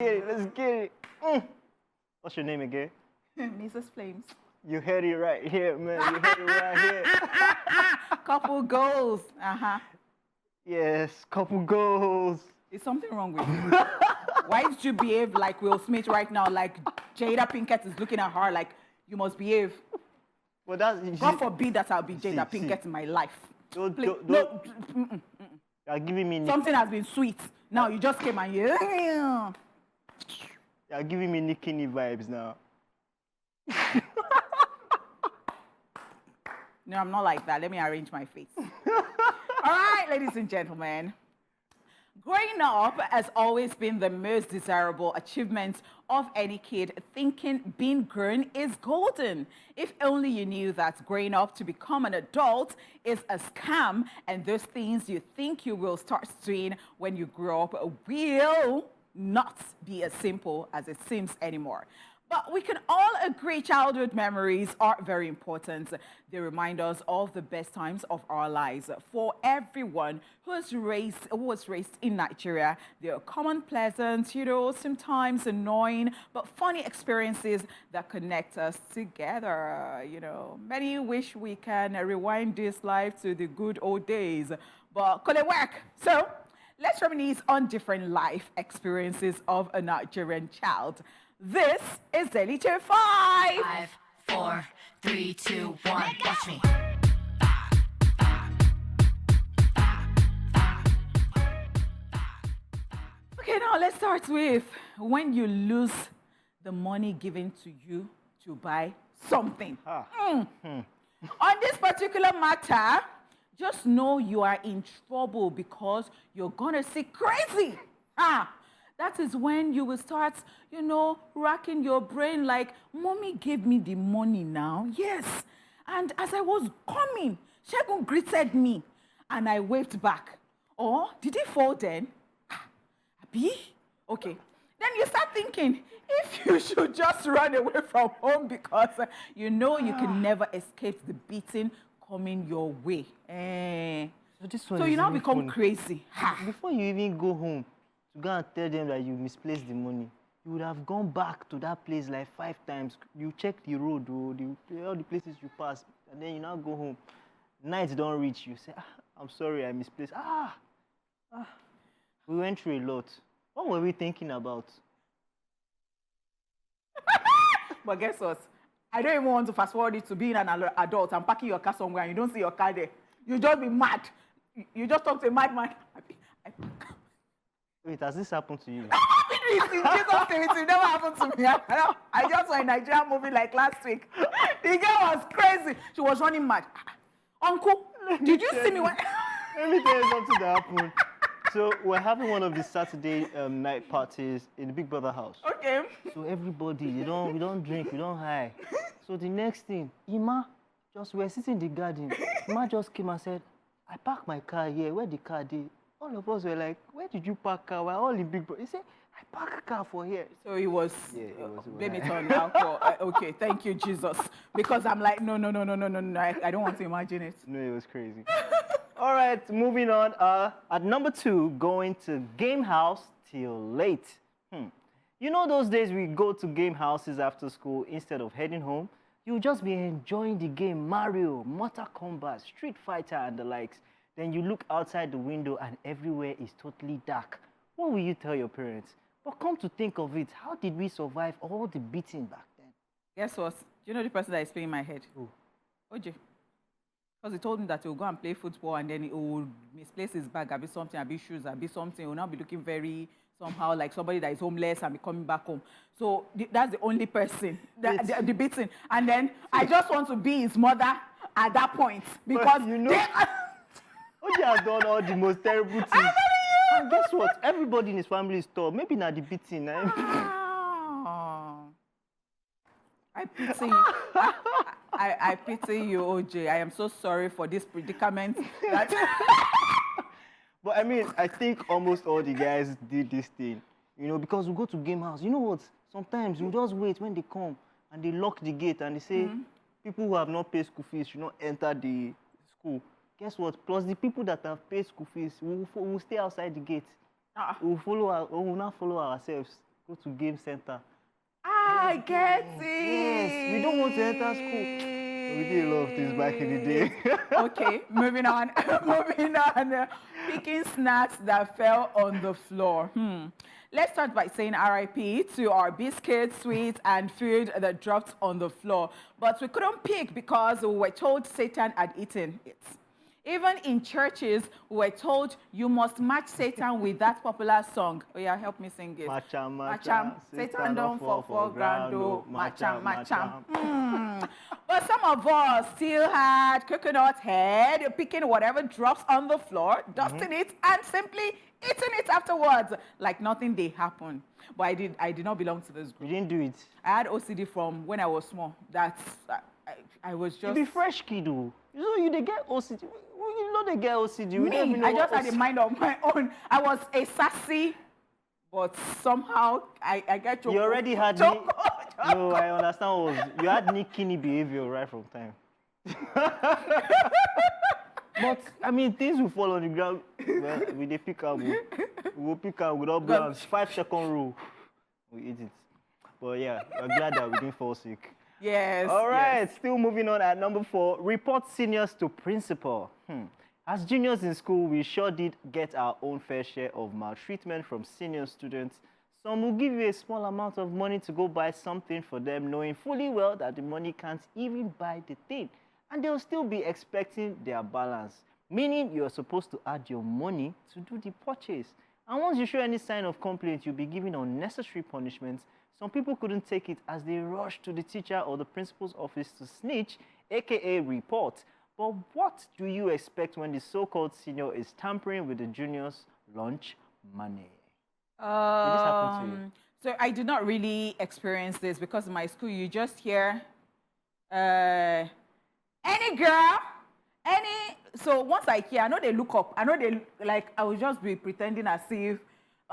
Let's get it. What's your name again? Mrs. Flames. You heard it right here, man. You heard it right here. Couple goals. Yes, couple goals. Is something wrong with you? Why did you behave like Will Smith right now? Like Jada Pinkett is looking at her like you must behave. Well, that's God forbid that I'll be Jada Pinkett in my life. Don't. No. You're giving me something has been sweet. Now you just came and you. You're giving me Nicki vibes now. No, I'm not like that. Let me arrange my face. All right, ladies and gentlemen. Growing up has always been the most desirable achievement of any kid, thinking being grown is golden. If only you knew that growing up to become an adult is a scam, and those things you think you will start doing when you grow up will not be as simple as it seems anymore. But we can all agree childhood memories are very important. They remind us of the best times of our lives. For everyone who was raised in Nigeria, there are common, pleasant, sometimes annoying, but funny experiences that connect us together. Many wish we can rewind this life to the good old days, but could it work? So let's reminisce on different life experiences of a Nigerian child. This is Daily Tier 5. 5, 4, 3, 2, 1. Watch me. Okay, now let's start with when you lose the money given to you to buy something. On this particular matter, just know you are in trouble because you're gonna see crazy. That is when you will start, racking your brain like, Mommy gave me the money now. Yes. And as I was coming, Shegun greeted me and I waved back. Oh, did he fall then? Abi? Okay. Then you start thinking if you should just run away from home because you can never escape the beating coming your way. So you now become crazy. Before you even go home, to go and tell them that you misplaced the money, you would have gone back to that place like 5 times. You check the road, all the places you pass, and then you now go home. Night don't reach, you say, I'm sorry, I misplaced. We went through a lot. What were we thinking about? But guess what? I don't even want to fast forward it to being an adult and parking your car somewhere and you don't see your car there. You just be mad. You just talk to a madman. Wait, has this happened to you? In Jesus' name, it never happened to me. I just saw a Nigerian movie like last week. The girl was crazy. She was running mad. Uncle, did you see me when... Let me tell you something that happened. So we're having one of the Saturday night parties in the Big Brother house. Okay. So everybody, we don't drink, we don't high. So the next thing, we're sitting in the garden. Ima just came and said, I parked my car here. Where the car did? All of us were like, where did you park car? We're all in Big Brother. He said, I parked a car for here. So it was, blame it on alcohol. Okay, thank you, Jesus. Because I'm like, no, I don't want to imagine it. No, it was crazy. All right, moving on. At number 2, going to game house till late. Those days we go to game houses after school instead of heading home? You'll just be enjoying the game Mario, Mortal Kombat, Street Fighter, and the likes. Then you look outside the window and everywhere is totally dark. What will you tell your parents? But come to think of it, how did we survive all the beating back then? Guess what? Do you know the person that is playing in my head? Who? OJ. Because he told me that he will go and play football and then he will misplace his bag, I'll be something, I'll be shoes, I'll be something. He will now be looking very somehow like somebody that is homeless and be coming back home. So that's the only person, the beating. And then I just want to be his mother at that point because OJ has done all the most terrible things. And guess what? Everybody in his family is tall. Maybe not the beating. I pity you. I pity you, OJ. I am so sorry for this predicament. But I mean, I think almost all the guys did this thing. Because we go to game house. You know what? Sometimes you just wait when they come and they lock the gate and they say, people who have not paid school fees should not enter the school. Guess what? Plus the people that have paid school fees will stay outside the gate. We will not follow ourselves. go to game center. I get it. Yes, we don't want to enter school. We did a lot of things back in the day. Okay, moving on. Moving on. Picking snacks that fell on the floor. Let's start by saying RIP to our biscuits, sweets, and food that dropped on the floor. But we couldn't pick because we were told Satan had eaten it. Even in churches, we were told you must match Satan with that popular song. Oh yeah, help me sing it. Macham, Macham, Satan don't fall for ground, oh. Macham, macham. But some of us still had coconut head, picking whatever drops on the floor, dusting it, and simply eating it afterwards, like nothing did happen. But I did not belong to this You group. didn't do it. I had OCD from when I was small. That's I was You just. be fresh kid, oh. You know you they get OCD. You know they get OCD. We don't even Me, know I just what had a mind of my own. I was a sassy, but somehow I get You already had choco. No, I understand. You had Nickini behavior right from time. But I mean, things will fall on the ground. Well, we dey pick up. We will pick up without blanks. 5-second rule. We eat it. But yeah, we're glad that we didn't fall sick. Yes. All right, yes. still moving on at number 4. Report seniors to principal. As juniors in school, we sure did get our own fair share of maltreatment from senior students. Some will give you a small amount of money to go buy something for them, knowing fully well that the money can't even buy the thing. And they'll still be expecting their balance, meaning you're supposed to add your money to do the purchase. And once you show any sign of complaint, you'll be given unnecessary punishments. Some people couldn't take it as they rushed to the teacher or the principal's office to snitch, aka report. But what do you expect when the so-called senior is tampering with the junior's lunch money? Did this happen to you? So I did not really experience this because in my school you just hear any girl, any. So once I hear, I know they look up. I know they like. I will just be pretending as if,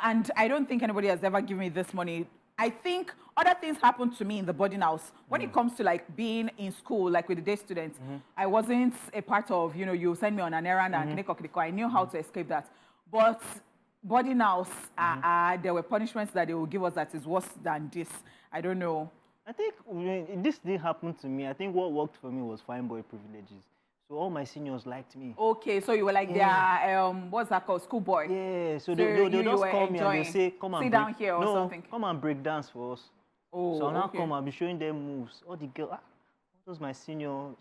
and I don't think anybody has ever given me this money. I think other things happened to me in the boarding house. When it comes to like being in school, like with the day students, I wasn't a part of, you send me on an errand and I knew how to escape that. But boarding house, there were punishments that they would give us that is worse than this. I don't know. I think this didn't happen to me. I think what worked for me was fine boy privileges. So all my seniors liked me. Okay, so you were like their, what's that called, schoolboy? Yeah, so they'll just call me and they'll say, come and sit down here or something. Come and break dance for us. Oh, so now okay. come and be showing them moves. All the girls, what was my senior?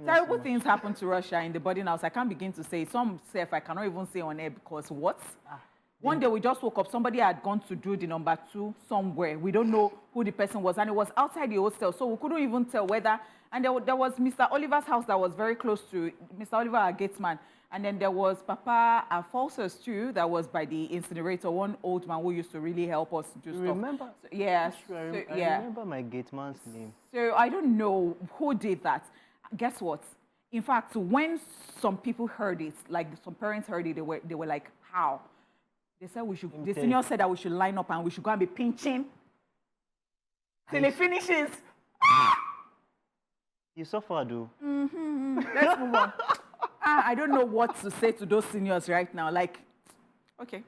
Terrible things happen to Russia in the boarding house. I can't begin to say. Some self I cannot even say on air because what? One day we just woke up, somebody had gone to do the number 2 somewhere. We don't know who the person was, and it was outside the hostel, so we couldn't even tell whether. And there was Mr. Oliver's house that was very close to Mr. Oliver, our gatesman. And then there was Papa Alphonsus too, that was by the incinerator, one old man who used to really help us do stuff. Remember? So, yeah. I remember my gateman's name. So I don't know who did that. Guess what? In fact, when some people heard it, like some parents heard it, they were like, how? They said we should, the senior said that we should line up and we should go and be pinching till it finishes. You suffered, though. Let's move on. I don't know what to say to those seniors right now. Like, okay.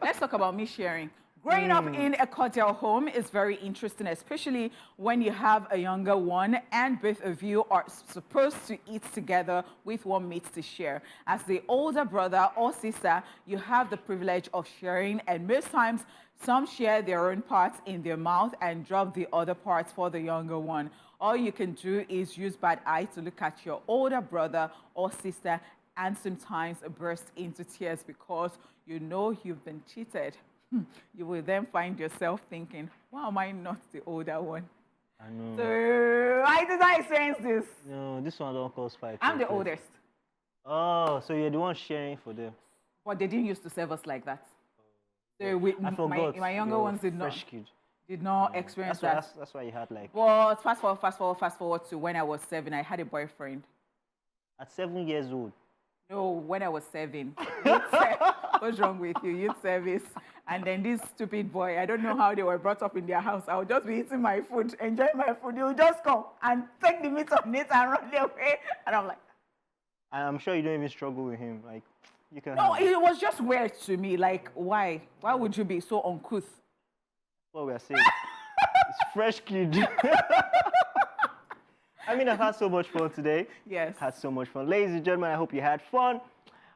Let's talk about me sharing. Growing up in a cordial home is very interesting, especially when you have a younger one and both of you are supposed to eat together with one meat to share. As the older brother or sister, you have the privilege of sharing, and most times some share their own parts in their mouth and drop the other parts for the younger one. All you can do is use bad eye to look at your older brother or sister and sometimes burst into tears because you know you've been cheated. You will then find yourself thinking, why am I not the older one? I know. So I did not experience this. No, this one don't cause fight. I'm the oldest. Oh, so you're the one sharing for them. But they didn't used to serve us like that. So I forgot. my younger ones did not experience that. That's why you had like. But fast forward to when I was 7, I had a boyfriend. At 7 years old. No, when I was 7. What's wrong with you? Youth service. And then this stupid boy, I don't know how they were brought up in their house. I would just be eating my food, enjoying my food. He would just come and take the meat on it and run away. And I'm like, I'm sure you don't even struggle with him. Like, You can No, have it. it was just weird to me. Like, why? Why would you be so uncouth? What we are saying. It's fresh kid. I mean, I've had so much fun today. Yes. Had so much fun. Ladies and gentlemen, I hope you had fun.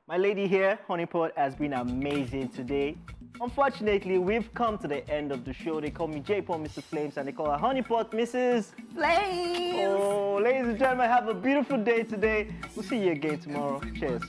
My lady here, Honeypot, has been amazing today. Unfortunately, we've come to the end of the show. They call me J-Paul, Mr. Flames, and they call her Honeypot, Mrs. Flames. Oh, ladies and gentlemen, have a beautiful day today. We'll see you again tomorrow. Cheers.